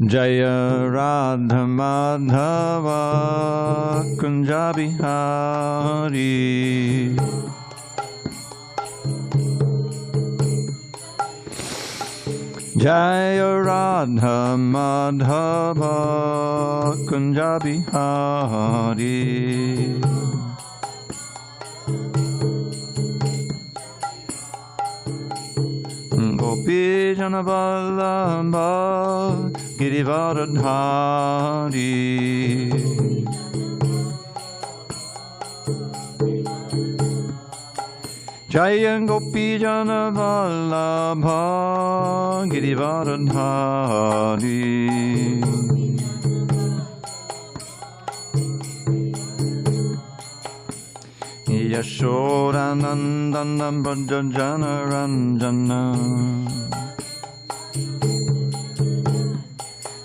Jaya Radha Madhava Kunja Bihari. Jaya Radha Madhava Kunja Bihari. Gopi Jana Vallabha Girivardhari. Jaya Gopi Jana Vallabha Girivardhari. Yashodanandana Brajajana Ranjana.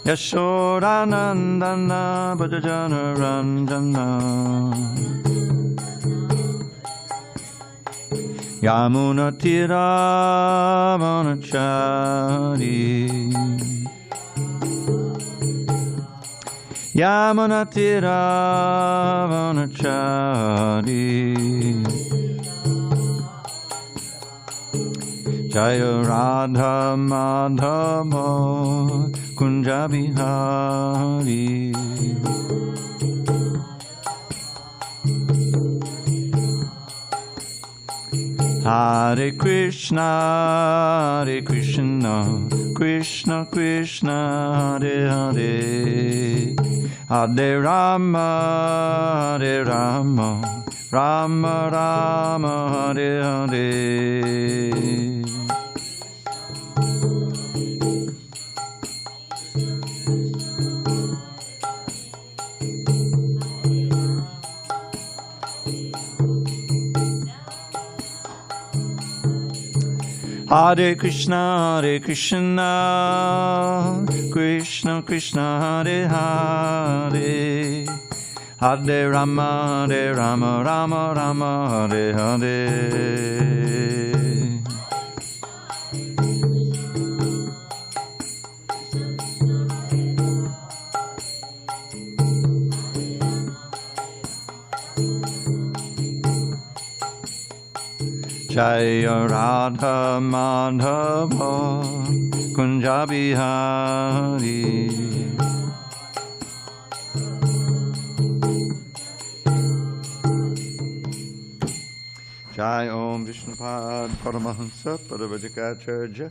Yashodanandana Brajajana Ranjana. Yamuna Tira Vanachari. Yamuna Tira Vanachari. Jaya Radha Madhava Kunja Bihari. Hare Krishna, Hare Krishna, Krishna Krishna, Hare Hare, Hare Rama, Hare Rama, Rama Rama, Hare Hare. Hare Krishna, Hare Krishna, Krishna Krishna, Hare Hare, Hare Rama, Hare Rama, Rama Rama, Hare Hare. Jaya Radha Madhava Kunja Bihari. Jai Om Vishnupad Paramahansa Paravajikacharya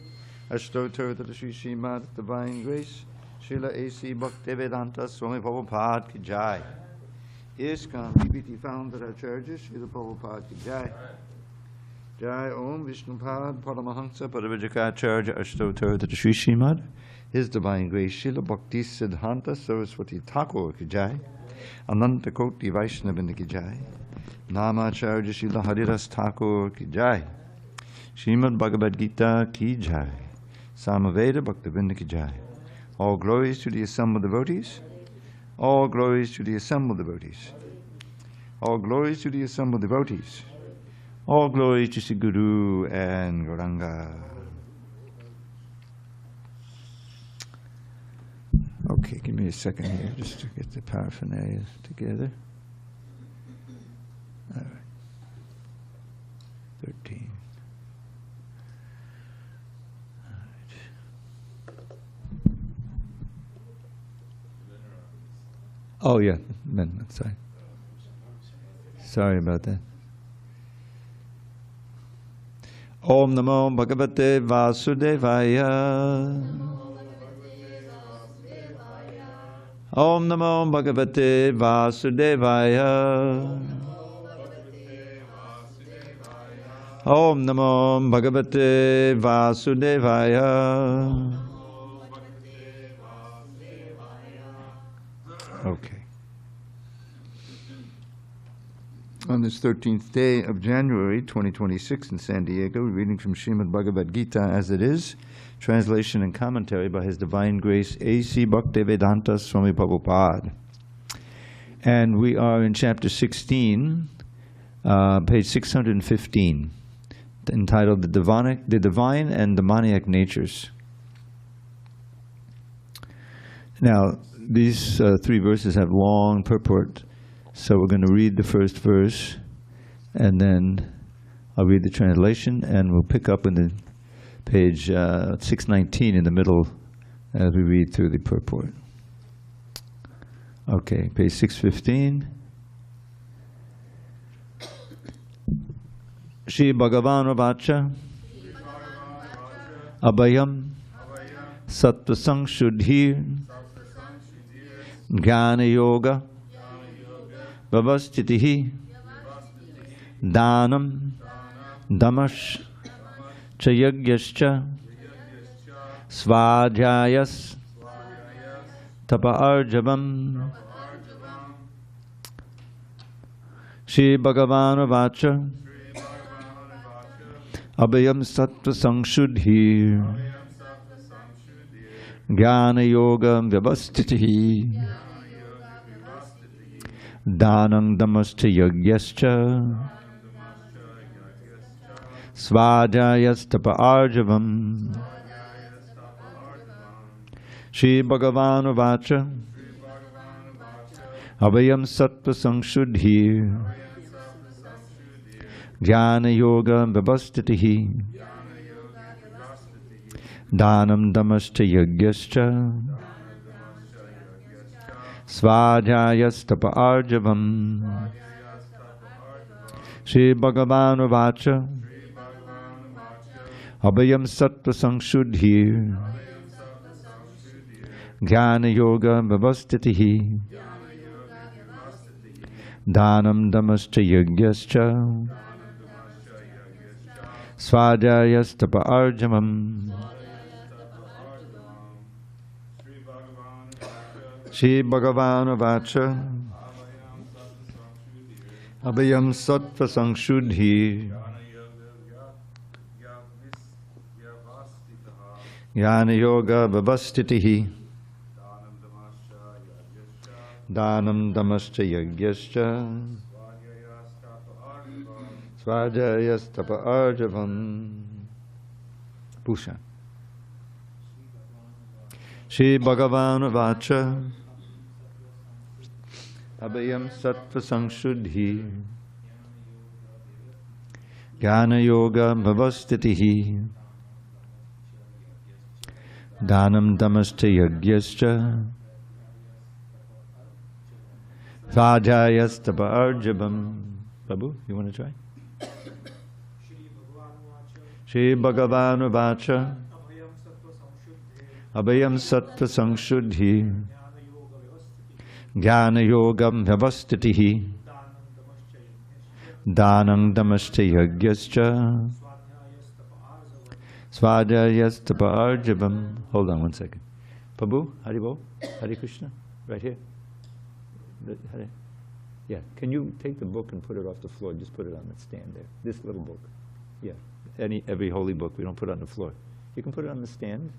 Ashtotar to the Srimad Divine Grace Srila A.C. Bhaktivedanta Swami Prabhupada Ki Jai. ISKCON BBT Founder Acharya Srila Prabhupada Ki Jai. Jai Om Vishnupad Paramahansa Paravajikacharya Ashtotar to the Srimad His Divine Grace Srila Bhakti Siddhanta Saraswati Thakur Ki Jai. Ananta Koti Vaishnavinda Ki Jai. Namacharya Srila Haridas Thakur Ki Jai. Srimad Bhagavad Gita Ki Jai. Samaveda Bhaktivinda Ki Jai. All glories to the assembled devotees. All glories to the assembled devotees. All glories to the assembled devotees. All glories to Sri Guru and Gauranga. Okay, give me a second here just to get the paraphernalia together. All right. 13. All right. Oh, yeah, men, sorry. Sorry about that. Om Namo Bhagavate Vasudevaya. Om Namo Bhagavate Vasudevaya. Om Namo Bhagavate Vasudevaya. Okay. On this 13th day of January 2026 in San Diego, reading from Srimad Bhagavad Gita as it is, translation and commentary by His Divine Grace A.C. Bhaktivedanta Swami Prabhupada. And we are in chapter 16, page 615, entitled The Divine and Demoniac Natures. Now, these three verses have long purport, so we're going to read the first verse, and then I'll read the translation, and we'll pick up in the page 619 in the middle as we read through the purport. Okay, page 615. Shri Bhagavan Vacha Abhayam Sattva Sangshuddhir Jnana Yoga Vavastitihi Danam Damash Chayagyascha Svadhyayas Tapa Arjavam. Shri Bhagavan Vacha Abhayam Sattva Sangshuddhir Jnana Yoga Vyavastitihi Danam Damascha Yagyascha Svadhyayas Tapa Arjavam. Shri Bhagavan Vacha Abhayam Sattva Sangshuddhir Jnana Yoga Vyavastitihi Danam Damascha Yagyascha Svadhyayas Tapa Arjavam. Shri Bhagavan Vacha Abhayam Sattva Sangshuddhir Jnana Yoga Vyavastitihi Danam Damascha Yagyascha Svadhyayas Tapa Arjavam. Shri Bhagavan Vacha Abhayam Sattva Sangshuddhir Jnana Yoga Vyavastitihi Danam Damascha Yagyascha Svadhyayas Tapa Arjavam. Bhushan. Shri Bhagavan Vacha Abhayam Sattva Sangshuddhi Jnana Yoga Vyavastitihi Danam Damascha Yagyascha Svadhyayas Tapa Arjavam. Babu, you want to try? Shri Bhagavan Vacha Abhayam Sattva Sangshuddhi Jnana Yogam Vyavastitihi Danam Damascha Yagyascha Svadhyayas Tapa Arjavam. Hold on one second. Prabhu, Haribol, Hare Krishna, right here. Yeah, can you take the book and put it off the floor? Just put it on the stand there. This little book. Yeah, every holy book, we don't put it on the floor. You can put it on the stand.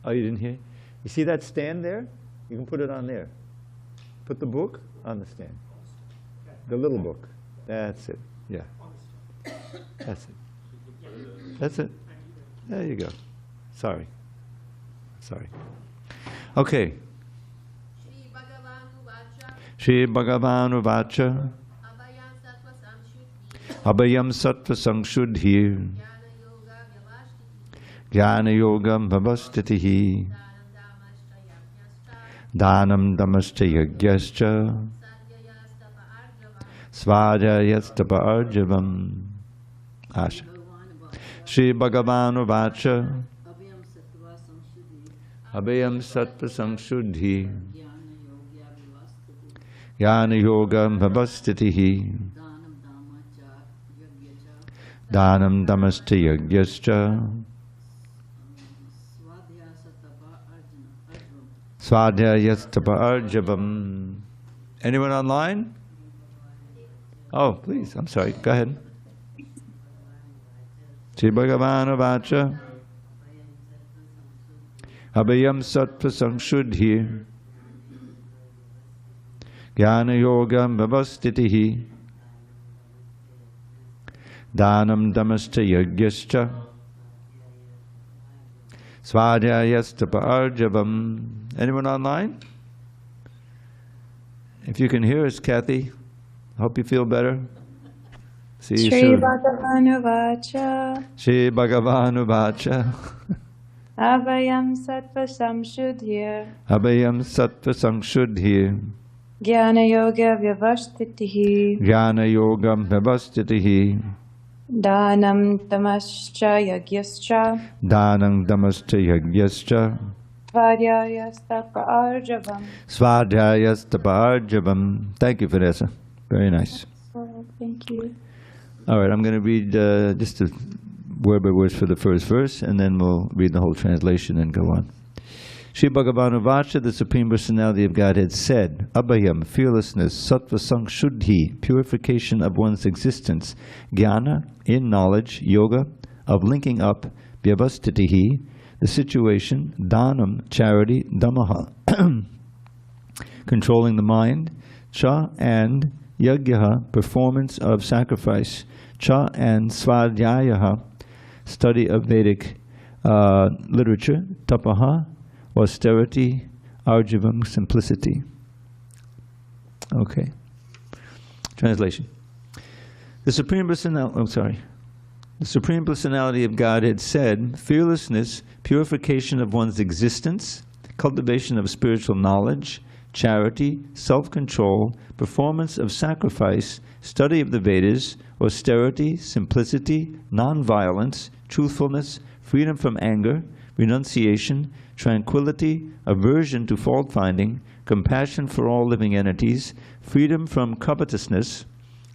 Oh, you didn't hear? You see that stand there? You can put it on there. Put the book on the stand. The little book. That's it. Yeah. That's it. That's it. There you go. Sorry. Okay. Shri Bhagavan Vacha Abhayam Sattva Sangshuddhir Jnana Yogam Vyavastitihi Danam Damascha Yagyascha Svadhyayas Tapa Arjavam. Asha. Shri Bhagavan Vacha Abhayam Sattva Sangshuddhi Jnana Yogam Vyavastitihi Danam Damascha Yagyascha Svadhyayas Tapa Arjavam. Anyone online? Oh, please, I'm sorry, go ahead. Shri Bhagavan Vacha Abhayam Sattva Sangshuddhi Jnana Yogam Vyavastitihi Danam Damascha Yagyascha Svadhyayastapa arjavam. Anyone online? If you can hear us, Kathy, I hope you feel better. See you Shri soon. Bhagavanu Vacha Shri Bhagavanu Vacha. Abhayam Sattva Samshuddhir Abhayam Sattva Sangshuddhir. Jnana Yoga Vyavasthitihi Jnana Yogam Vyavasthitihi. Dhanam Tamascha Yagyascha Dhanam Damascha Yagyascha. Svadhyayastapa Arjavam. Svadhyayastapa arjavam. Thank you, Vanessa. Very nice. Thank you. All right, I'm going to read just a word by word for the first verse, and then we'll read the whole translation and go on. Shri Bhagavanu Vacha, the Supreme Personality of Godhead, said, Abhayam, fearlessness, sattva sangshuddhi, purification of one's existence, jnana, in knowledge, yoga, of linking up, vyavasthitihi, the situation, dhanam, charity, dhammaha, controlling the mind, cha, and yajnaha, performance of sacrifice, cha, and svadhyayaha, study of Vedic literature, tapaha, austerity, arjavam, simplicity. Okay. Translation. The Supreme Personality of Godhead said, fearlessness, purification of one's existence, cultivation of spiritual knowledge, charity, self-control, performance of sacrifice, study of the Vedas, austerity, simplicity, non-violence, truthfulness, freedom from anger, renunciation, tranquility, aversion to fault-finding, compassion for all living entities, freedom from covetousness,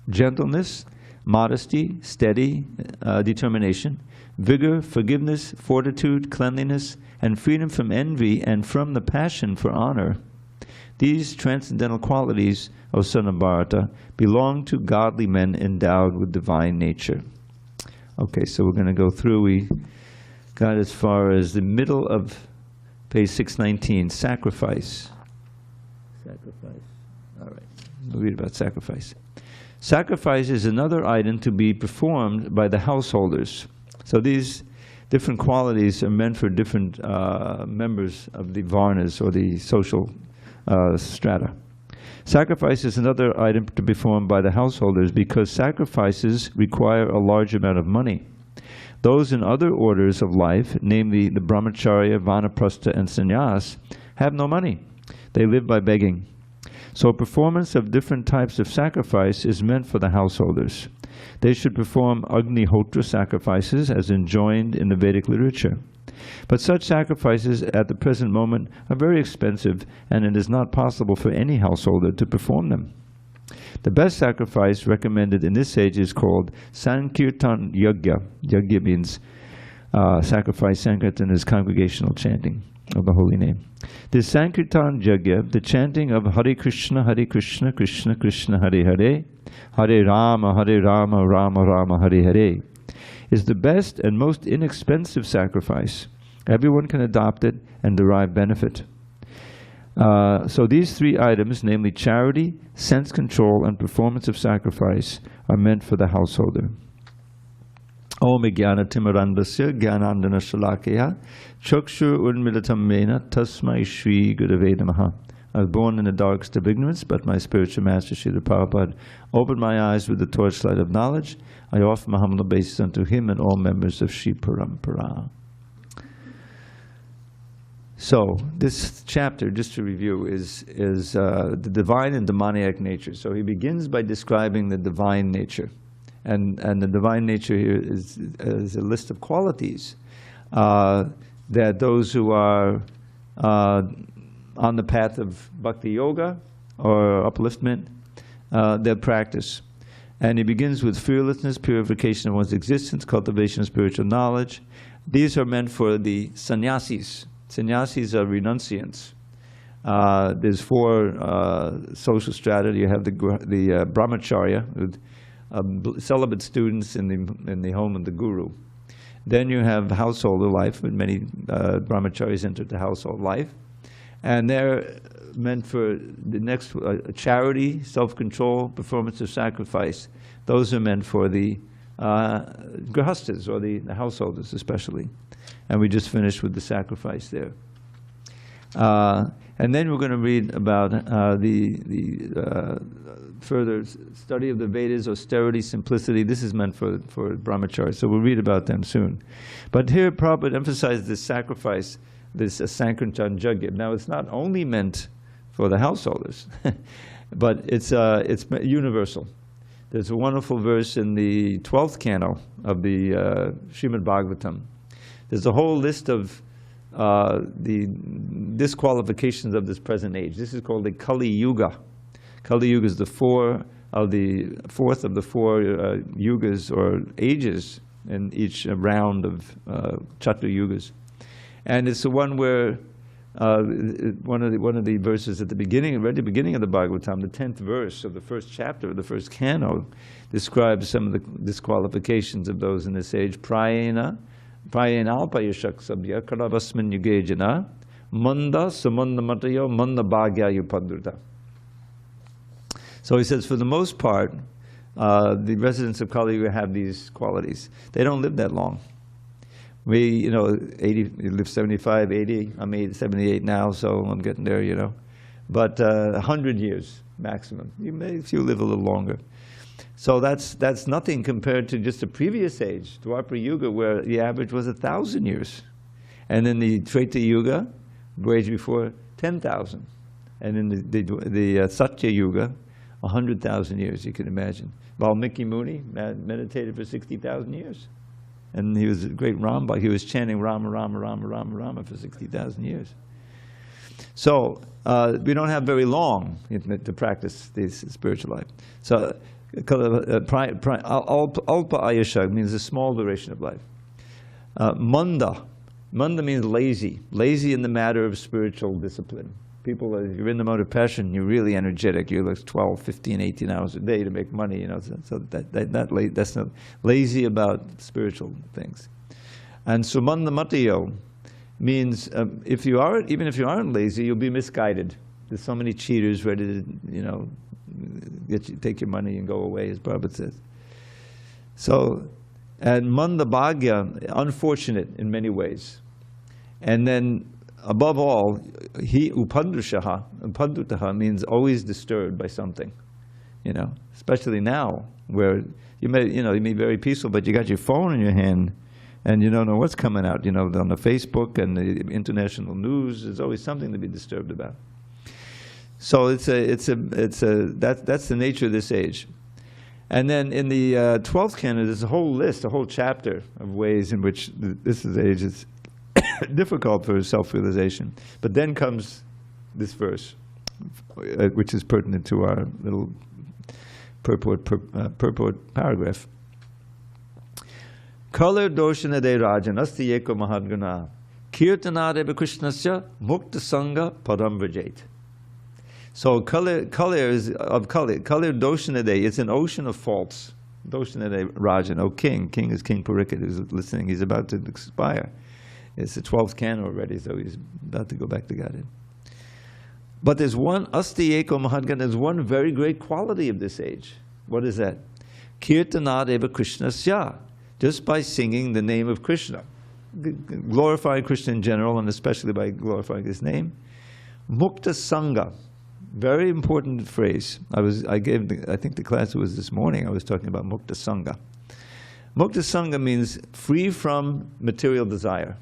gentleness, modesty, steady determination, vigor, forgiveness, fortitude, cleanliness, and freedom from envy and from the passion for honor. These transcendental qualities, O son of Bharata, belong to godly men endowed with divine nature. Okay, so we're going to go through. We got as far as the middle of page 619, sacrifice. Sacrifice. All right, we'll read about sacrifice. Sacrifice is another item to be performed by the householders. So these different qualities are meant for different members of the varnas or the social strata. Sacrifice is another item to be performed by the householders because sacrifices require a large amount of money. Those in other orders of life, namely the brahmacharya, vanaprastha, and sannyas, have no money. They live by begging. So performance of different types of sacrifice is meant for the householders. They should perform Agnihotra sacrifices as enjoined in the Vedic literature. But such sacrifices at the present moment are very expensive, and it is not possible for any householder to perform them. The best sacrifice recommended in this age is called Sankirtan Yajna. Yajna means sacrifice. Sankirtan is congregational chanting of the holy name. This Sankirtan Yajna, the chanting of Hare Krishna, Krishna Krishna, Hare Hare, Hare Rama, Rama Rama, Hare Hare, is the best and most inexpensive sacrifice. Everyone can adopt it and derive benefit. So these three items, namely charity, sense control, and performance of sacrifice, are meant for the householder. Om Jnana Timirandasya Jnanandana Shalakaya Chakshur Urmilitam Mena Tasmai Shri Gurave Namaha. I was born in the darkest of ignorance, but my spiritual master, Srila Prabhupada, opened my eyes with the torchlight of knowledge. I offer my humble obeisance unto him and all members of Shri Parampara. So this chapter, just to review, is the divine and demoniac nature. So he begins by describing the divine nature. And the divine nature here is a list of qualities that those who are on the path of bhakti yoga or upliftment, they'll practice. And he begins with fearlessness, purification of one's existence, cultivation of spiritual knowledge. These are meant for the sannyasis. Sannyasis are renunciants. There's four social strata. You have the brahmacharya, with celibate students in the home of the guru. Then you have householder life, and many brahmacharis entered the household life. And they're meant for the next charity, self-control, performance of sacrifice. Those are meant for the grihastas, or the householders especially. And we just finished with the sacrifice there. And then we're going to read about the further study of the Vedas, austerity, simplicity. This is meant for brahmachari, so we'll read about them soon. But here Prabhupada emphasized this sacrifice, this Sankirtan Yajna. Now it's not only meant for the householders, but it's universal. There's a wonderful verse in the 12th canto of the Srimad Bhagavatam. There's a whole list of the disqualifications of this present age. This is called the Kali Yuga. Kali Yuga is the fourth of the four yugas or ages in each round of Chatu Yugas. And it's the one where one of the verses at the beginning, right at the beginning of the Bhagavatam, the 10th verse of the first chapter of the first canto, describes some of the disqualifications of those in this age. Prayena alpayashak sabya karavasmin yugejana manda samanda matayo manda bhagya yupadruta. So he says, for the most part, the residents of Kali Yuga have these qualities. They don't live that long. We, 80, you live 75, 80. I'm 78 now, so I'm getting there, But 100 years maximum. If you live a little longer. So that's nothing compared to just the previous age, Dwapara Yuga, where the average was 1,000 years. And then the Treta Yuga, the age before, 10,000. And in the Satya Yuga, 100,000 years, you can imagine. Valmiki Muni meditated for 60,000 years. And he was a great Rambha. He was chanting Rama, Rama, Rama, Rama, Rama for 60,000 years. So we don't have very long to practice this spiritual life. So Alpa Ayasha means a small duration of life. Manda means lazy. Lazy in the matter of spiritual discipline. People, if you're in the mode of passion, you're really energetic. You look 12, 15, 18 hours a day to make money, So that's not lazy about spiritual things. And Sumanda Matayo means even if you aren't lazy, you'll be misguided. There's so many cheaters ready to, take your money and go away, as Prabhupada says. So, and Manda Bhagya, unfortunate in many ways. And then, above all, he upandrutaha means always disturbed by something, especially now where you may be very peaceful, but you got your phone in your hand and you don't know what's coming out, on the Facebook and the international news. There's always something to be disturbed about. So that's the nature of this age. And then in the 12th canon, there's a whole list, a whole chapter of ways in which this age is difficult for self-realization. But then comes this verse, which is pertinent to our little purport paragraph. Kala doshana de rajan asti eko mahadguna kirtanadeva krishnasya mukta sangha padam vrajait. So Kala is of Kali. Kali doshana de, it's an ocean of faults. Doshana de rajan, O king. King is King Pariksit who's listening. He's about to expire. It's the 12th canon already, so he's about to go back to Godhead. But there's one, Asti Eko Mahadgan, there's one very great quality of this age. What is that? Kirtanad eva Krishnasya. Just by singing the name of Krishna. Glorifying Krishna in general, and especially by glorifying his name. Mukta Sangha. Very important phrase. I think the class was this morning, I was talking about Mukta Sangha. Mukta Sangha means free from material desire.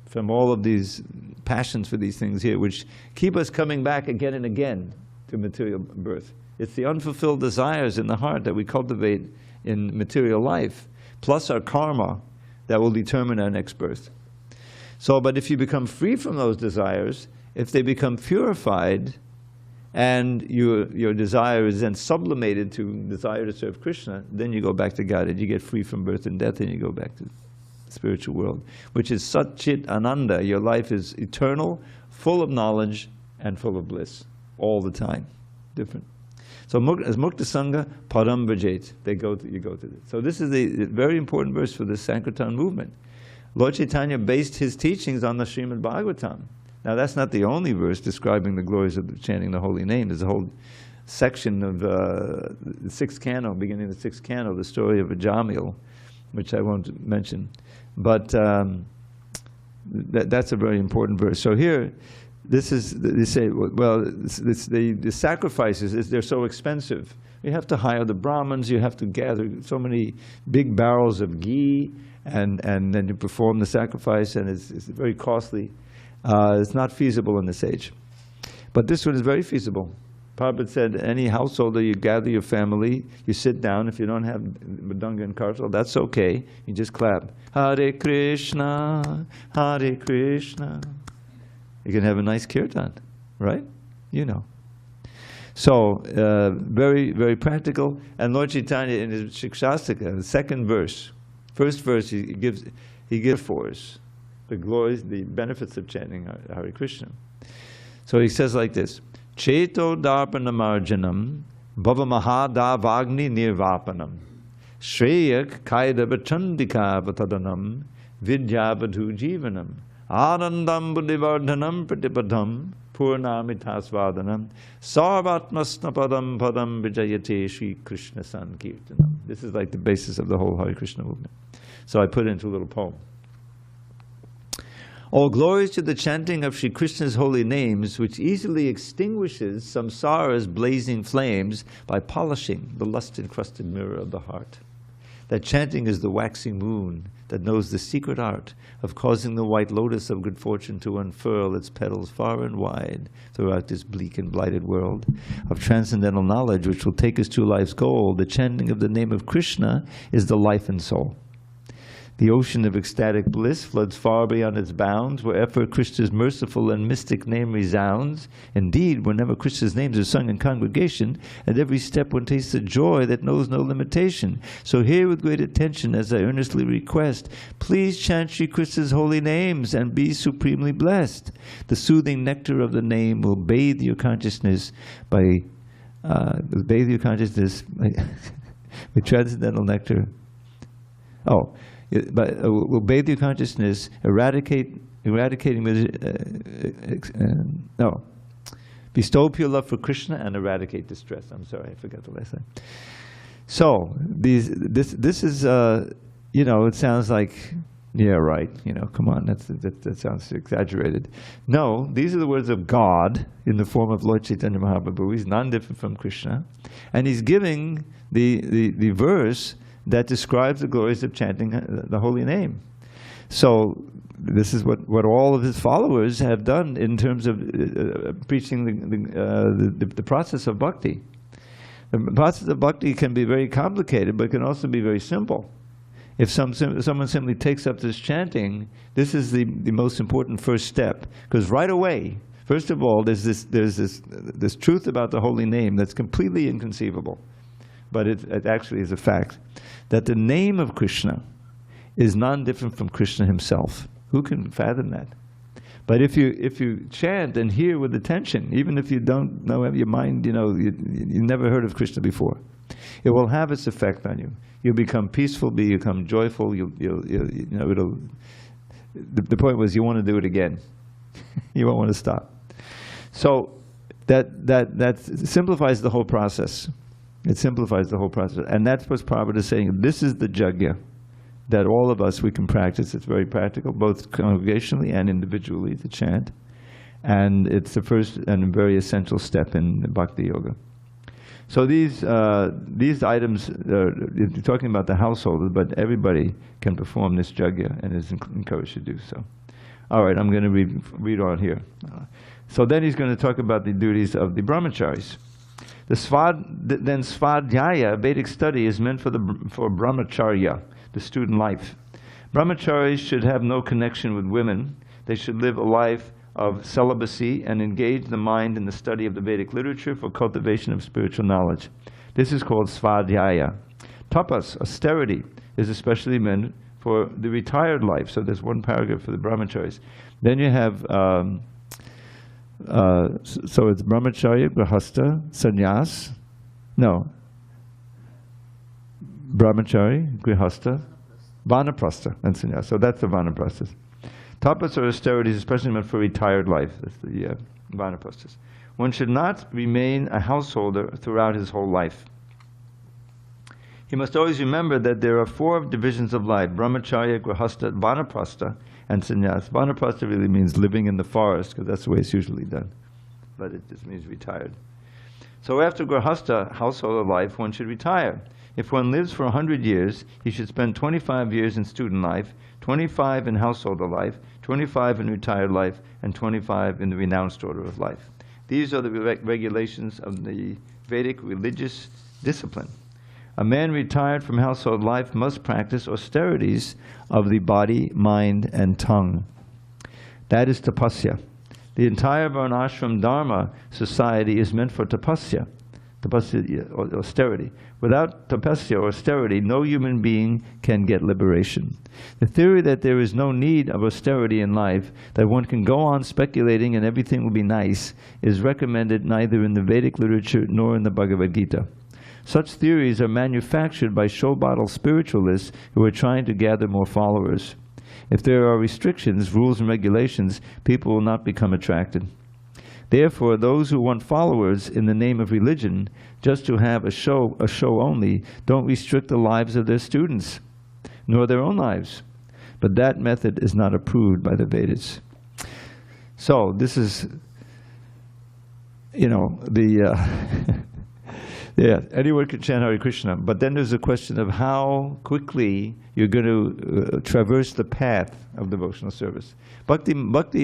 From all of these passions for these things here, which keep us coming back again and again to material birth. It's the unfulfilled desires in the heart that we cultivate in material life, plus our karma that will determine our next birth. So, but if you become free from those desires, if they become purified, and your desire is then sublimated to desire to serve Krishna, then you go back to Godhead. You get free from birth and death, and you go back to spiritual world, which is Satchit Ananda. Your life is eternal, full of knowledge, and full of bliss, all the time. Different. So as Mukta Sangha, Param Vajait, you go to this. So this is a very important verse for the Sankirtan movement. Lord Chaitanya based his teachings on the Srimad Bhagavatam. Now that's not the only verse describing the glories of chanting the holy name. There's a whole section of the 6th canto, beginning of the 6th canto, the story of Ajamil, which I won't mention. But That's a very important verse. So here, this is, they say, well, the sacrifices, they're so expensive. You have to hire the Brahmins, you have to gather so many big barrels of ghee, and then you perform the sacrifice, and it's very costly. It's not feasible in this age. But this one is very feasible. Prabhupada said, any householder, you gather your family, you sit down. If you don't have mridanga and kartal, that's okay. You just clap. Hare Krishna, Hare Krishna. You can have a nice kirtan, right? You know. So, very, very practical. And Lord Chaitanya in his Shikshastika, the second verse, first verse, he gives for us the glories, the benefits of chanting Hare Krishna. So he says like this, Cheto darpanamarjanam bhava mahadavagni nirvapanam shreyak kaidabachandika vatadanam vidyavadhu jivanam Anandam buddhivardhanam pratipadam purnamitasvadanam sarvatmasnapadam padam vijayate Shri Krishna Sankirtanam. This is like the basis of the whole Hare Krishna movement. So I put it into a little poem. All glories to the chanting of Shri Krishna's holy names, which easily extinguishes samsara's blazing flames by polishing the lust-encrusted mirror of the heart. That chanting is the waxing moon that knows the secret art of causing the white lotus of good fortune to unfurl its petals far and wide throughout this bleak and blighted world of transcendental knowledge which will take us to life's goal. The chanting of the name of Krishna is the life and soul. The ocean of ecstatic bliss floods far beyond its bounds, wherever Krishna's merciful and mystic name resounds. Indeed, whenever Krishna's names are sung in congregation, at every step one tastes a joy that knows no limitation. So hear with great attention as I earnestly request, please chant Shri Krishna's holy names and be supremely blessed. The soothing nectar of the name will bathe your consciousness by with transcendental nectar. But will bathe your consciousness, bestow pure love for Krishna and eradicate distress. I'm sorry, I forgot the last line. So this is it sounds like, yeah, right, come on, that sounds exaggerated. No, these are the words of God in the form of Lord Chaitanya Mahaprabhu. He's non-different from Krishna, and he's giving the verse that describes the glories of chanting the holy name. So this is what all of his followers have done in terms of preaching the process of bhakti. The process of bhakti can be very complicated, but can also be very simple. If someone simply takes up this chanting, this is the most important first step, because right away, first of all, there's this truth about the holy name that's completely inconceivable, but it actually is a fact, that the name of Krishna is non-different from Krishna himself. Who can fathom that? But if you chant and hear with attention, even if you don't know, have your mind, you never heard of Krishna before, it will have its effect on you. You'll become peaceful, become joyful. The point was, you want to do it again. You won't want to stop. So that simplifies the whole process. It simplifies the whole process. And that's what Prabhupada is saying. This is the yajna that all of us, we can practice. It's very practical, both congregationally and individually, to chant. And it's the first and very essential step in Bhakti Yoga. So these items, you're talking about the householders, but everybody can perform this yajna and is encouraged to do so. All right, I'm going to read on here. So then he's going to talk about the duties of the brahmacharis. Then svadhyaya, Vedic study, is meant for brahmacharya, the student life. Brahmacharis should have no connection with women. They should live a life of celibacy and engage the mind in the study of the Vedic literature for cultivation of spiritual knowledge. This is called svadhyaya. Tapas, austerity, is especially meant for the retired life. So there's one paragraph for the brahmacharis. Then you have so it's brahmacharya, grihastha, sannyas. No. Brahmachari, grihastha, vanaprastha, and sannyas. So that's the vanaprasthas. Tapas or austerities, especially meant for retired life. That's the vanaprasthas. One should not remain a householder throughout his whole life. He must always remember that there are 4 divisions of life: brahmacharya, grihastha, vanaprastha, and sannyas. Vanaprastha really means living in the forest, because that's the way it's usually done. But it just means retired. So after grahastha, household life, one should retire. If one lives for 100 years, he should spend 25 years in student life, 25 in householder life, 25 in retired life, and 25 in the renounced order of life. These are the regulations of the Vedic religious discipline. A man retired from household life must practice austerities of the body, mind, and tongue. That is tapasya. The entire varnashram dharma society is meant for tapasya, austerity. Without tapasya or austerity, no human being can get liberation. The theory that there is no need of austerity in life, that one can go on speculating and everything will be nice, is recommended neither in the Vedic literature nor in the Bhagavad Gita. Such theories are manufactured by show-bottle spiritualists who are trying to gather more followers. If there are restrictions, rules, and regulations, people will not become attracted. Therefore, those who want followers in the name of religion, just to have a show only, don't restrict the lives of their students, nor their own lives. But that method is not approved by the Vedas. So, this is, yeah, anyone can chant Hare Krishna, but then there's a question of how quickly you're going to traverse the path of devotional service. Bhakti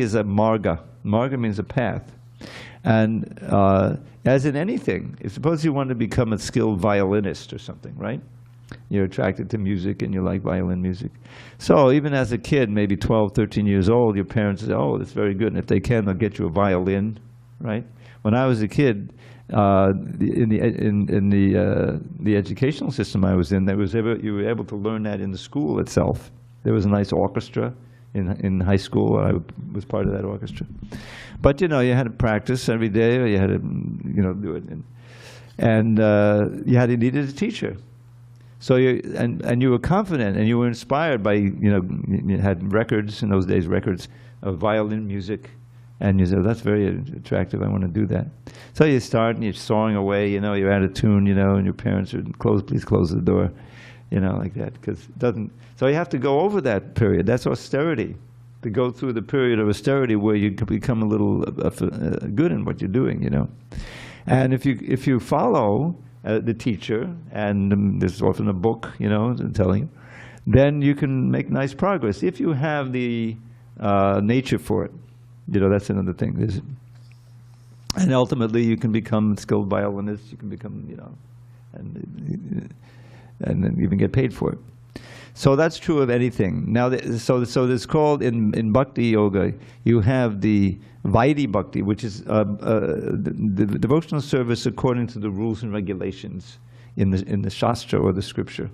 is a marga. Marga means a path. And as in anything, suppose you want to become a skilled violinist or something, right? You're attracted to music and you like violin music. So even as a kid, maybe 12, 13 years old, your parents say, oh, that's very good. And if they can, they'll get you a violin, right? When I was a kid, in the educational system I was in, you were able to learn that in the school itself. There was a nice orchestra in high school. I was part of that orchestra. But you had to practice every day, or you had to do it, and you needed a teacher. So you were confident and you were inspired by you had records in those days, records of violin music. And you say, oh, that's very attractive, I want to do that. So you start and you're sawing away, you're out of tune, and your parents are, please close the door, like that, because it doesn't, so you have to go over that period. That's austerity, to go through the period of austerity where you become a little good in what you're doing, And if you follow the teacher, and there's often a book, telling you, then you can make nice progress. If you have the nature for it. That's another thing. And ultimately, you can become a skilled violinist. You can become, and then even get paid for it. So that's true of anything. Now, so it's called in Bhakti Yoga. You have the Vaidhi Bhakti, which is the devotional service according to the rules and regulations in the Shastra or the Scripture.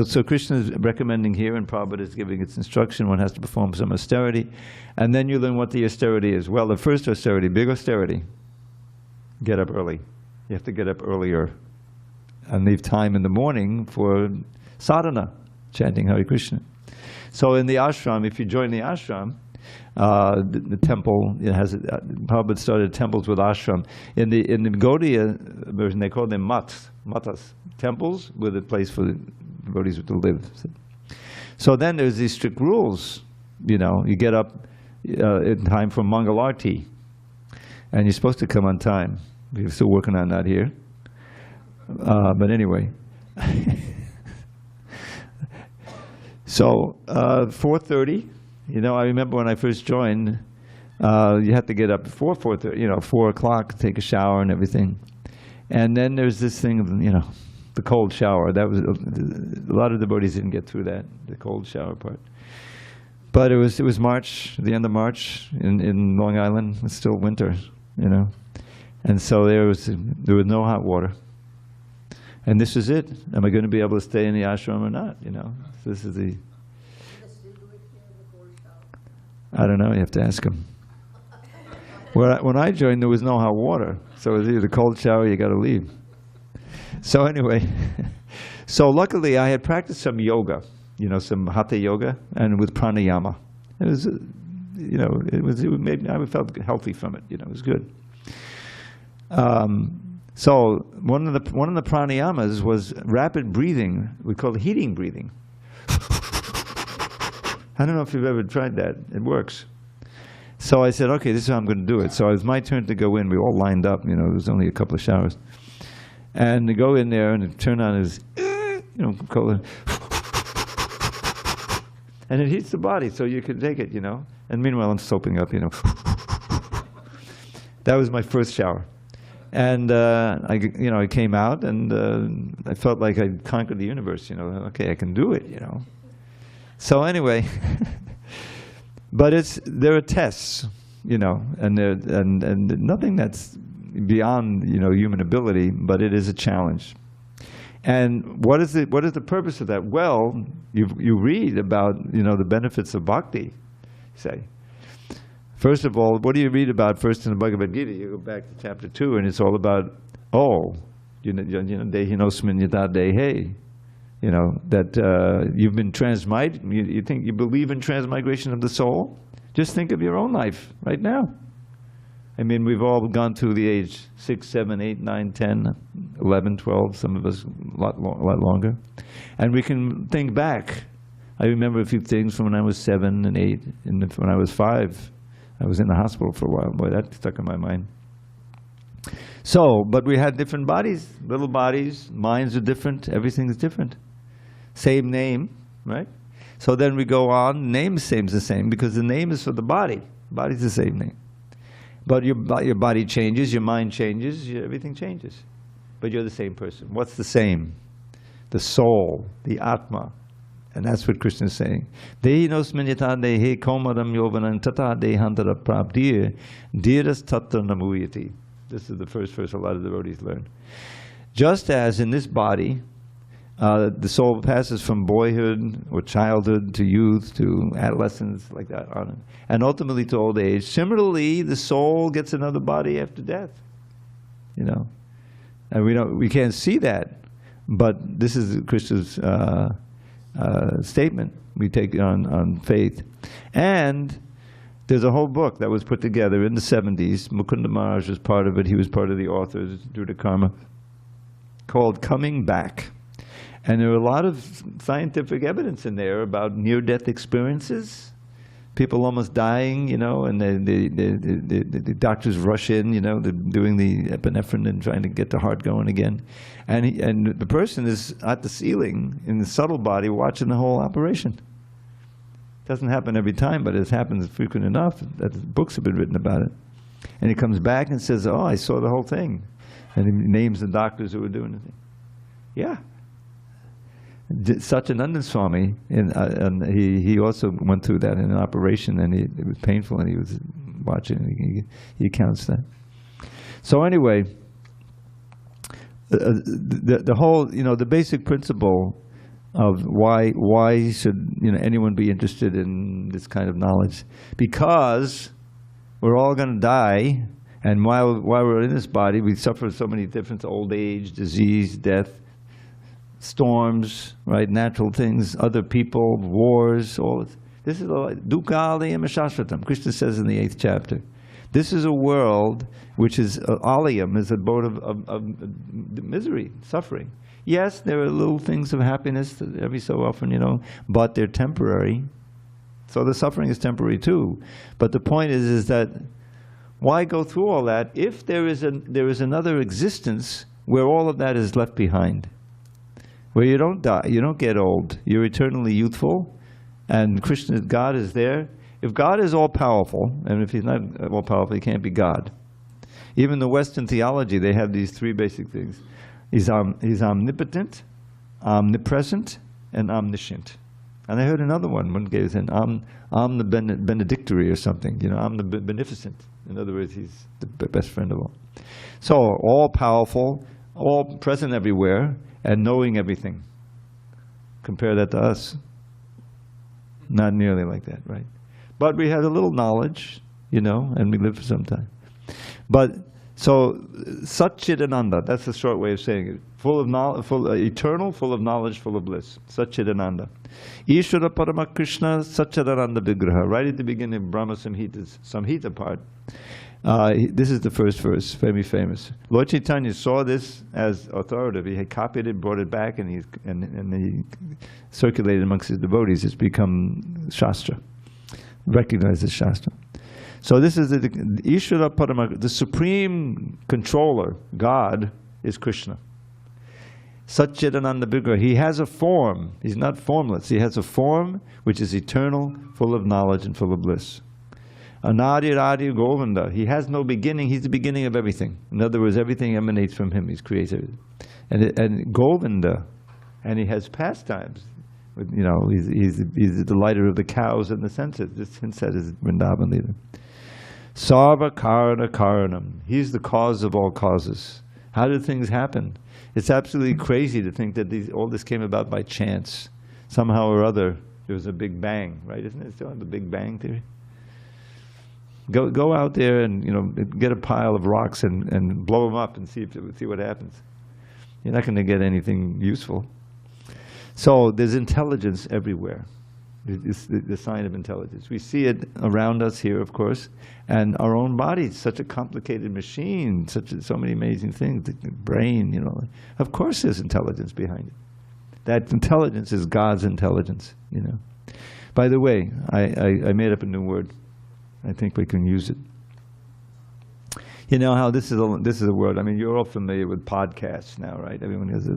So Krishna is recommending here, and Prabhupada is giving its instruction, one has to perform some austerity. And then you learn what the austerity is. Well, the first austerity, big austerity, get up early. You have to get up earlier and leave time in the morning for sadhana, chanting Hare Krishna. So in the ashram, if you join the ashram, the temple, Prabhupada started temples with ashram. In the Gaudiya version, they call them matas, temples with a place for devotees to live. So then there's these strict rules. You get up in time for Mangalarti, and you're supposed to come on time. We're still working on that here. But anyway. So 4:30, I remember when I first joined, you had to get up before 4:30, 4 o'clock, take a shower and everything. And then there's this thing of, the cold shower. That was a lot of devotees didn't get through that, the cold shower part. But it was March, the end of March in Long Island. It's still winter, and so there was no hot water. And this is it. Am I going to be able to stay in the ashram or not? So this is the. I don't know. You have to ask him. When I joined, there was no hot water, so it was either cold shower, you got to leave. So anyway, so luckily I had practiced some yoga, some hatha yoga, and with pranayama. It was, it made I felt healthy from it. It was good. So one of the pranayamas was rapid breathing. We call it heating breathing. I don't know if you've ever tried that. It works. So I said, okay, this is how I'm going to do it. So it was my turn to go in. We all lined up. You know, there was only a couple of showers. And to go in there and turn on his, cold, and it heats the body, so you can take it, And meanwhile, I'm soaping up, That was my first shower. And I came out, and I felt like I conquered the universe. Okay, I can do it. So anyway, but there are tests, and nothing that's beyond human ability, but it is a challenge. And what is the purpose of that? Well, you read about the benefits of bhakti. Say, first of all, what do you read about first in the Bhagavad Gita? You go back to chapter 2, and it's all about dehinosmin yata dehe. That you've been transmigrated. You believe in transmigration of the soul? Just think of your own life right now. I mean, we've all gone through the age 6, 7, 8, 9, 10, 11, 12, some of us a lot longer. And we can think back. I remember a few things from when I was 7 and 8, and when I was 5, I was in the hospital for a while. Boy, that stuck in my mind. So, but we had different bodies, little bodies, minds are different, everything is different. Same name, right? So then we go on, name seems the same, because the name is for the body. Body's the same name. But your body changes, your mind changes, everything changes. But you're the same person. What's the same? The soul, the Atma. And that's what Krishna is saying. Dehinosmin yata dehe komadam yovanam tata dehantara prabdir dhiras tatra namuyati. This is the first verse a lot of devotees learn. Just as in this body, the soul passes from boyhood or childhood to youth to adolescence, like that, on, and ultimately to old age. Similarly, the soul gets another body after death. And we can't see that, but this is Krishna's statement. We take it on faith. And there's a whole book that was put together in the 70s. Mukunda Maharaj was part of it. He was part of the authors due to karma, called Coming Back. And there are a lot of scientific evidence in there about near-death experiences. People almost dying, and the doctors rush in, they're doing the epinephrine and trying to get the heart going again. And the person is at the ceiling in the subtle body watching the whole operation. Doesn't happen every time, but it happens frequent enough that books have been written about it. And he comes back and says, I saw the whole thing. And he names the doctors who were doing the thing. Yeah. Satyanandan Swami, and he also went through that in an operation, and it was painful, and he was watching, he accounts that. So anyway, the whole, the basic principle of why should anyone be interested in this kind of knowledge? Because we're all going to die, and while we're in this body, we suffer so many different old age, disease, death, storms, right? Natural things, other people, wars, all this. This is Dukkha Shashvatam. Krishna says in the 8th chapter. This is a world which is aliyam, is a abode of misery, suffering. Yes, there are little things of happiness every so often, but they're temporary. So the suffering is temporary too. But the point is that why go through all that if there is another existence where all of that is left behind? Where you don't die, you don't get old, you're eternally youthful, and Krishna, God is there. If God is all-powerful, and if He's not all-powerful, He can't be God. Even the Western theology, they have these 3 basic things. He's omnipotent, omnipresent, and omniscient. And I heard another one gave it, I'm the benedictory or something, I'm the beneficent. In other words, He's the best friend of all. So, all-powerful, all present everywhere, and knowing everything. Compare that to us. Not nearly like that, right? But we had a little knowledge, and we lived for some time. But, so, Satchidananda, that's the short way of saying it. Full of knowledge, eternal, full of knowledge, full of bliss. Satchidananda. Ishvara Parama Krishna Satchidananda Vigraha. Right at the beginning of Brahma Samhita part. This is the first verse, very famous. Lord Chaitanya saw this as authoritative. He had copied it, brought it back, and he circulated amongst his devotees. It's become Shastra, recognized as Shastra. So this is the Ishvara Paramaguru, the supreme controller, God, is Krishna. Satchidananda Vigraha. He has a form. He's not formless. He has a form which is eternal, full of knowledge and full of bliss. Anadi Radi Govinda. He has no beginning. He's the beginning of everything. In other words, everything emanates from him. He's created. And Govinda. And he has pastimes. You know, he's the delighter of the cows and the senses. This hints at his Vrindavan leader. Sarva Karana Karanam. He's the cause of all causes. How do things happen? It's absolutely crazy to think that all this came about by chance. Somehow or other, there was a big bang, right? Isn't it still the Big Bang theory? Go out there and get a pile of rocks and blow them up and see what happens. You're not going to get anything useful. So there's intelligence everywhere. It's the sign of intelligence. We see it around us here, of course, and our own body is such a complicated machine, so many amazing things. The brain, of course, there's intelligence behind it. That intelligence is God's intelligence. By the way, I made up a new word. I think we can use it. You know how this is a word. I mean, you're all familiar with podcasts now, right? Everyone has a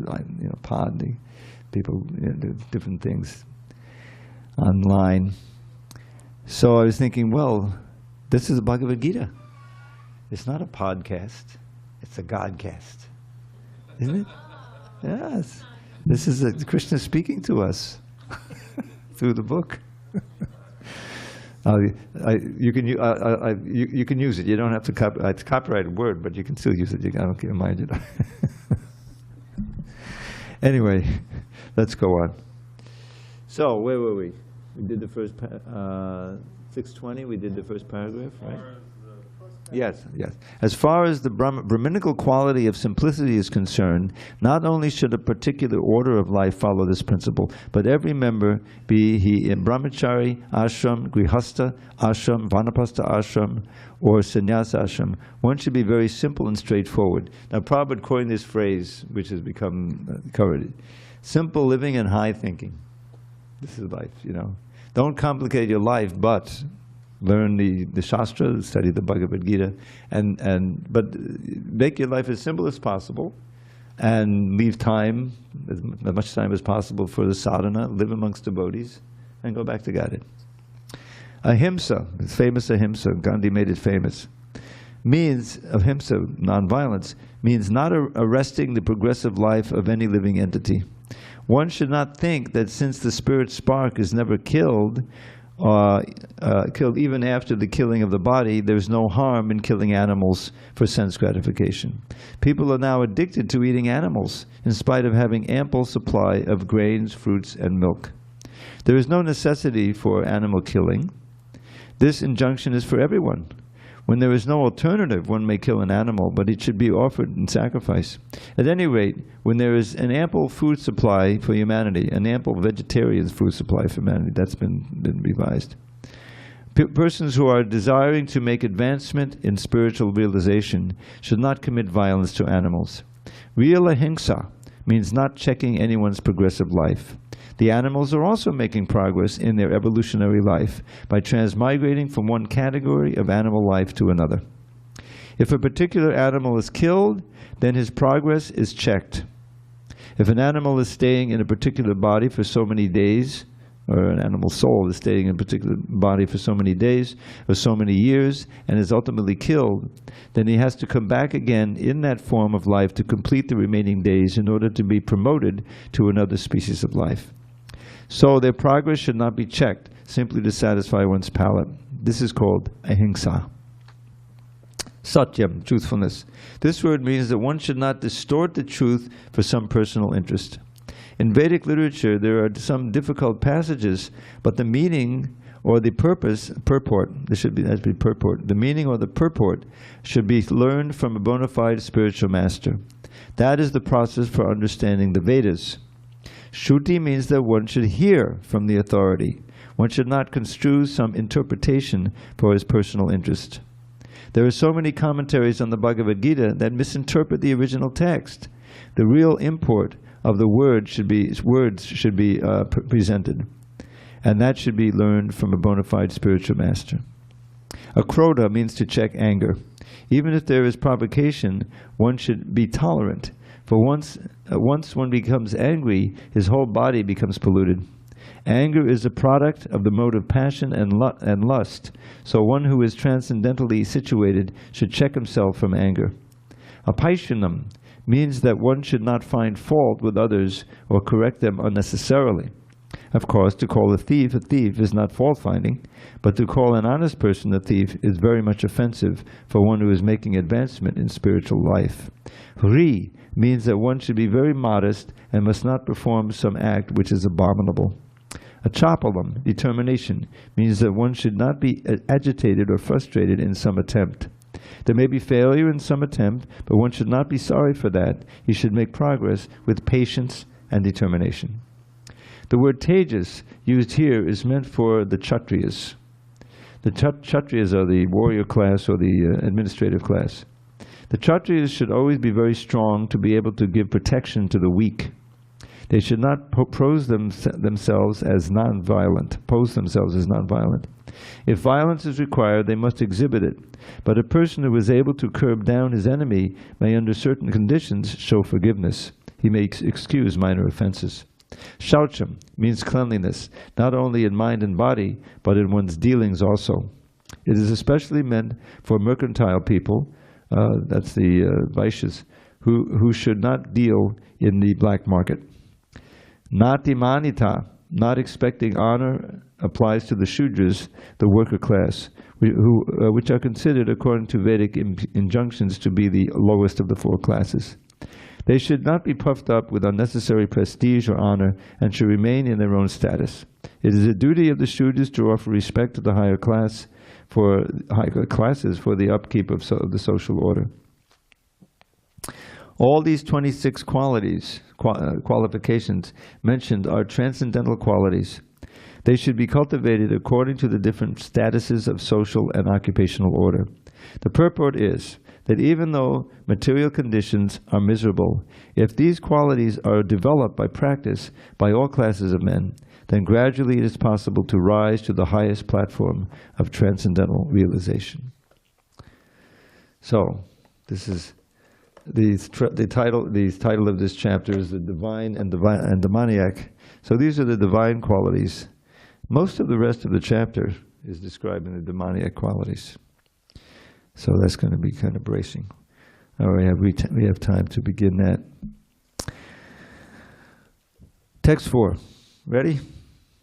pod. People do different things online. So I was thinking, well, this is the Bhagavad Gita. It's not a podcast. It's a Godcast. Isn't it? Yes. This is Krishna speaking to us through the book. You can use it. You don't have to it's a copyrighted word, but you can still use it. I don't mind it. Anyway, let's go on. So where were we? We did the first 620. We did the first paragraph, right? Yes, yes. As far as the Brahminical quality of simplicity is concerned, not only should a particular order of life follow this principle, but every member, be he in brahmachari, ashram, grihastha, ashram, vanapasta ashram, or sannyasa ashram, one should be very simple and straightforward. Now, Prabhupada coined this phrase, which has become covered. Simple living and high thinking. This is life, Don't complicate your life, but learn the Shastra, study the Bhagavad Gita, but make your life as simple as possible, and leave time, as much time as possible for the sadhana, live amongst devotees, and go back to Godhead. Ahimsa, famous ahimsa, Gandhi made it famous, means, ahimsa, nonviolence, means not arresting the progressive life of any living entity. One should not think that since the spirit spark is never killed even after the killing of the body, there's no harm in killing animals for sense gratification. People are now addicted to eating animals, in spite of having ample supply of grains, fruits, and milk. There is no necessity for animal killing. This injunction is for everyone. When there is no alternative, one may kill an animal, but it should be offered in sacrifice. At any rate, when there is an ample food supply for humanity, an ample vegetarian food supply for humanity, that's been revised. Persons who are desiring to make advancement in spiritual realization should not commit violence to animals. Real ahimsa means not checking anyone's progressive life. The animals are also making progress in their evolutionary life by transmigrating from one category of animal life to another. If a particular animal is killed, then his progress is checked. If an animal is staying in a particular body for so many days, or an animal soul is staying in a particular body for so many days or so many years and is ultimately killed, then he has to come back again in that form of life to complete the remaining days in order to be promoted to another species of life. So their progress should not be checked simply to satisfy one's palate. This is called ahimsa. Satyam, truthfulness. This word means that one should not distort the truth for some personal interest. In Vedic literature, there are some difficult passages, but the meaning or the purport, the meaning or the purport should be learned from a bona fide spiritual master. That is the process for understanding the Vedas. Shruti means that one should hear from the authority. One should not construe some interpretation for his personal interest. There are so many commentaries on the Bhagavad Gita that misinterpret the original text. The real import of the words should be presented, and that should be learned from a bona fide spiritual master. Akrodha means to check anger. Even if there is provocation, one should be tolerant, for once one becomes angry, his whole body becomes polluted. Anger is a product of the mode of passion and lust, so one who is transcendentally situated should check himself from anger. Apaishanam means that one should not find fault with others or correct them unnecessarily. Of course, to call a thief is not fault-finding, but to call an honest person a thief is very much offensive for one who is making advancement in spiritual life. Hri means that one should be very modest and must not perform some act which is abominable. Achapalam, determination, means that one should not be agitated or frustrated in some attempt. There may be failure in some attempt, but one should not be sorry for that. He should make progress with patience and determination. The word tejas used here is meant for the Kshatriyas. The Kshatriyas are the warrior class or the administrative class. The Kshatriyas should always be very strong to be able to give protection to the weak. They should not pose themselves as non-violent. If violence is required, they must exhibit it. But a person who is able to curb down his enemy may, under certain conditions, show forgiveness. He may excuse minor offenses. Shaucham means cleanliness, not only in mind and body, but in one's dealings also. It is especially meant for mercantile people, that's the Vaishyas, who should not deal in the black market. Nati manita, not expecting honor, applies to the Shudras, the worker class, which are considered, according to Vedic injunctions, to be the lowest of the four classes. They should not be puffed up with unnecessary prestige or honor and should remain in their own status. It is a duty of the Shudras to offer respect to the higher classes for the upkeep of the social order. All these 26 qualifications mentioned are transcendental qualities. They should be cultivated according to the different statuses of social and occupational order. The purport is that even though material conditions are miserable, if these qualities are developed by practice by all classes of men, then gradually it is possible to rise to the highest platform of transcendental realization. So, this is the title of this chapter is the Divine and Demoniac. So these are the divine qualities. Most of the rest of the chapter is describing the demoniac qualities. So that's going to be kind of bracing. All right, we have time to begin that. Text 4. Ready?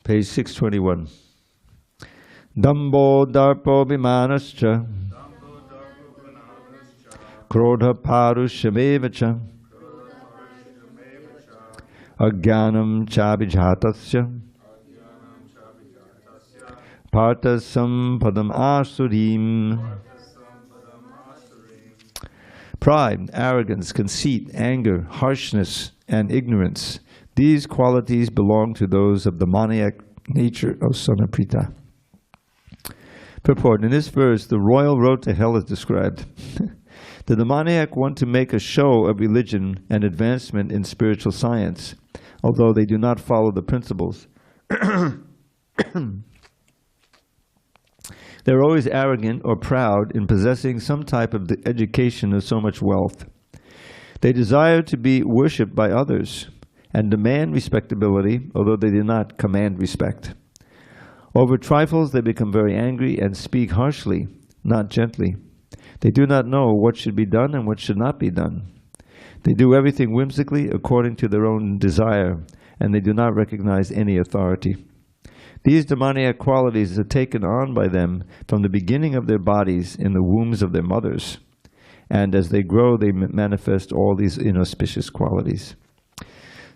Page 621. Dambo darpo vimanascha krodha parushamevacha agyanam chabhijatasya partasam padam asurim. Pride, arrogance, conceit, anger, harshness, and ignorance. These qualities belong to those of the demoniac nature, O son of Prita. Purport. In this verse, the royal road to hell is described. The demoniac want to make a show of religion and advancement in spiritual science, although they do not follow the principles. They're always arrogant or proud in possessing some type of education or so much wealth. They desire to be worshipped by others and demand respectability, although they do not command respect. Over trifles, they become very angry and speak harshly, not gently. They do not know what should be done and what should not be done. They do everything whimsically according to their own desire, and they do not recognize any authority. These demoniac qualities are taken on by them from the beginning of their bodies in the wombs of their mothers. And as they grow, they manifest all these inauspicious qualities.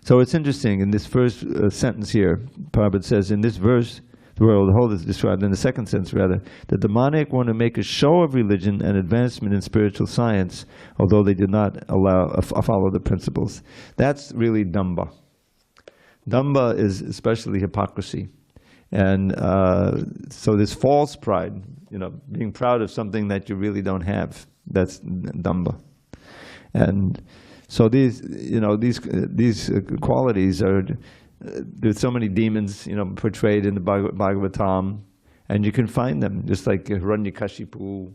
So it's interesting, in this first sentence here, Prabhupada says, in this verse, the whole is described, in the second sentence rather, the demoniac want to make a show of religion and advancement in spiritual science, although they do not follow the principles. That's really Damba. Damba is especially hypocrisy. And so this false pride, being proud of something that you really don't have, that's damba. And so these qualities are, there's so many demons, portrayed in the Bhagavatam, and you can find them, just like Hiranyakashipu,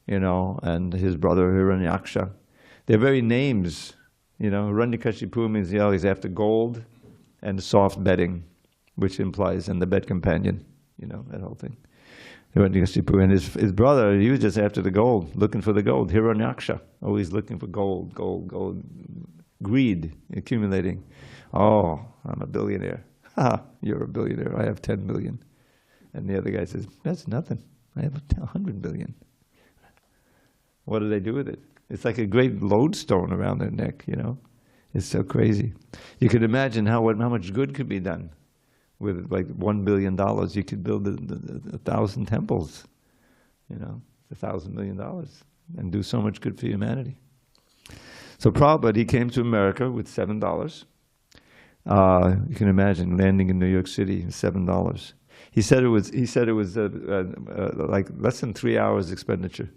and his brother Hiranyaksha. Their very names, Hiranyakashipu means, he's after gold and soft bedding, which implies, and the bed companion, that whole thing. Hiranyakashipu, and his brother, he was just after the gold, looking for the gold. Hiranyaksha, always looking for gold, gold, gold. Greed, accumulating. Oh, I'm a billionaire. Ha, you're a billionaire. I have 10 million. And the other guy says, that's nothing. I have 100 billion. What do they do with it? It's like a great lodestone around their neck, It's so crazy. You could imagine how much good could be done with like $1 billion. You could build 1,000 temples, $1,000 million, and do so much good for humanity. So Prabhupada, he came to America with $7. You can imagine landing in New York City with $7. He said it was like less than 3 hours expenditure.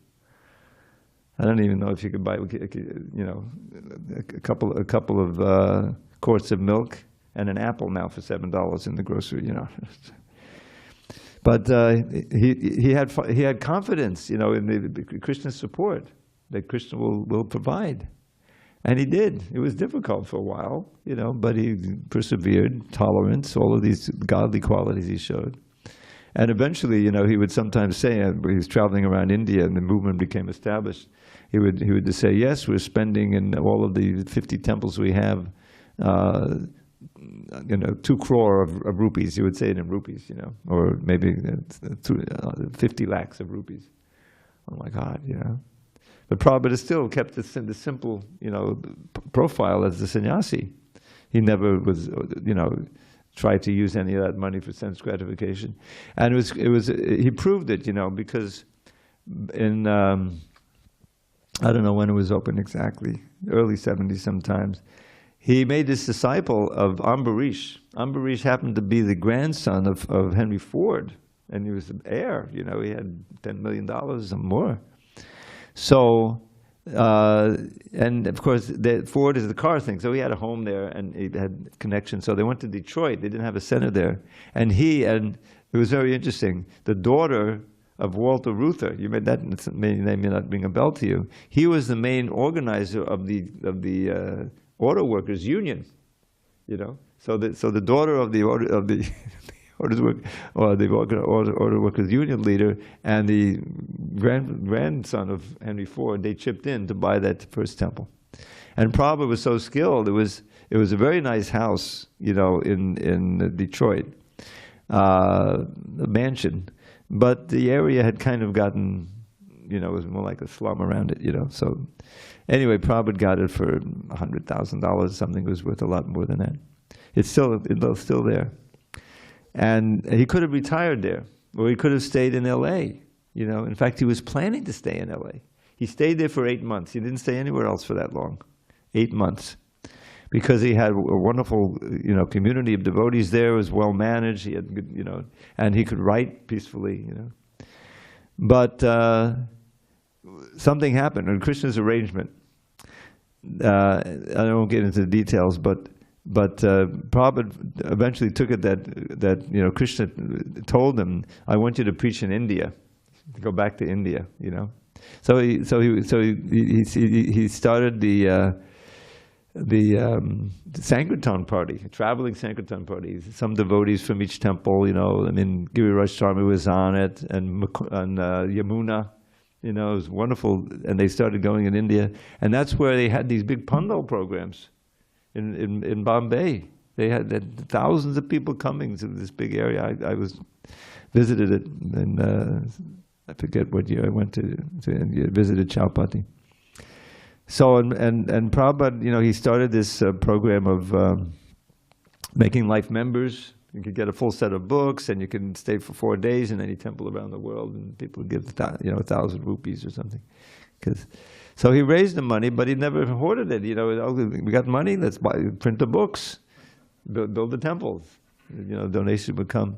I don't even know if you could buy, a couple of quarts of milk and an apple now for $7 in the grocery, But he had confidence, in the Krishna's support, that Krishna will provide. And he did. It was difficult for a while, but he persevered, tolerance, all of these godly qualities he showed. And eventually, he would sometimes say, he was traveling around India and the movement became established, he would just say, yes, we're spending in all of the 50 temples we have, 2 crore of rupees. He would say it in rupees, or maybe 50 lakhs of rupees. Oh my God, But Prabhupada still kept the simple, profile as the sannyasi. He never was, tried to use any of that money for sense gratification. And he proved it, because in, I don't know when it was open exactly, early 70s sometimes, he made this disciple of Ambarish. Ambarish happened to be the grandson of Henry Ford, and he was the heir, he had $10 million or more. So, and of course, Ford is the car thing, so he had a home there and he had connections. So they went to Detroit. They didn't have a center there. And it was very interesting, the daughter of Walter Reuther, you made that name may not ring a bell to you. He was the main organizer of the auto workers union, So the daughter of the auto workers union leader and the grandson of Henry Ford, they chipped in to buy that first temple. And Prabhupada was so skilled. It was a very nice house, in Detroit, a mansion, but the area had kind of gotten, it was more like a slum around it, So anyway, Prabhupada got it for $100,000. Something was worth a lot more than that. It's still there. And he could have retired there, or he could have stayed in L.A., In fact, he was planning to stay in L.A. He stayed there for 8 months. He didn't stay anywhere else for that long, 8 months, because he had a wonderful, community of devotees there. It was well managed. He had good, and he could write peacefully, But something happened in Krishna's arrangement. I won't get into the details, but Prabhupada eventually took it that Krishna told him, "I want you to preach in India, to go back to India." So he started the Sankirtan party, a traveling Sankirtan party. Some devotees from each temple, Giriraj Swami was on it, and Yamuna. It was wonderful, and they started going in India, and that's where they had these big Pandal programs. In Bombay, they had thousands of people coming to this big area. I visited it, and I forget what year I went to India, visited Chowpatty. So, and Prabhupada, he started this program of making life members. You could get a full set of books, and you can stay for 4 days in any temple around the world, and people would give 1,000 rupees or something. So he raised the money, but he never hoarded it. We got money, let's print the books, build the temples. Donations would come.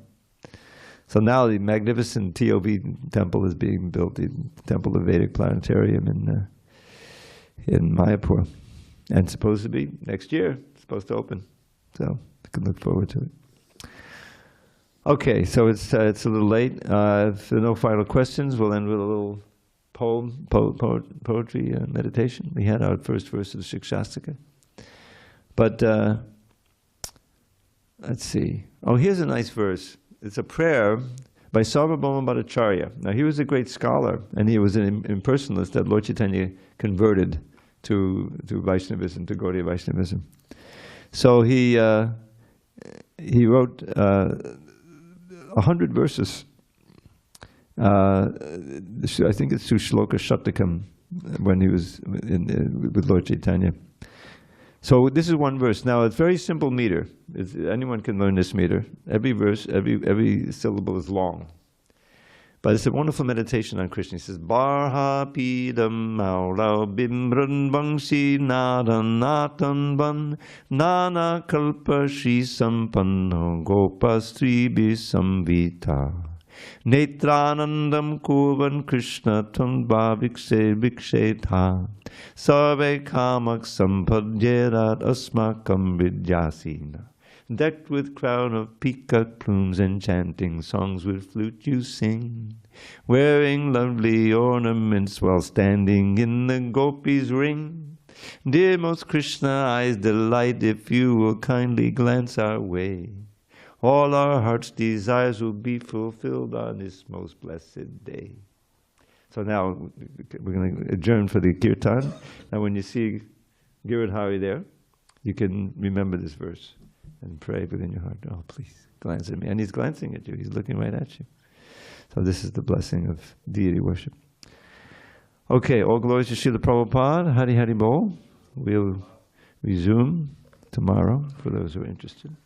So now the magnificent TOV temple is being built, the Temple of Vedic Planetarium in Mayapur. And supposed to be next year, supposed to open. So you can look forward to it. Okay, so it's a little late. If there are no final questions, we'll end with a little poetry meditation. We had our first verse of the Shikshastika. But let's see. Oh, here's a nice verse. It's a prayer by Sarvabhauma Bhattacharya. Now, he was a great scholar, and he was an impersonalist that Lord Chaitanya converted to Vaishnavism, to Gaudiya Vaishnavism. So he wrote 100 verses. I think it's through Shloka Shatakam when he was with Lord Chaitanya. So this is one verse. Now it's very simple meter. Anyone can learn this meter. Every verse, every syllable is long. But it's a wonderful meditation on Krishna. He says, Barha pidam maurau bimran bangsi nadan natan ban nana kalpa shri sampanno gopastri bisamvita netranandam kurvan Krishna tamba viksheta sarve kamak sampadyerat asmakam vidyasina. Decked with crown of peacock plumes, enchanting songs with flute you sing, wearing lovely ornaments while standing in the gopis' ring. Dear most Krishna, eyes delight if you will kindly glance our way. All our heart's desires will be fulfilled on this most blessed day. So now we're going to adjourn for the kirtan. Now when you see Giridhari there, you can remember this verse and pray within your heart. Oh, please glance at me. And he's glancing at you. He's looking right at you. So this is the blessing of deity worship. Okay, all glories to Srila Prabhupada. Hari Hari Bol. We'll resume tomorrow for those who are interested.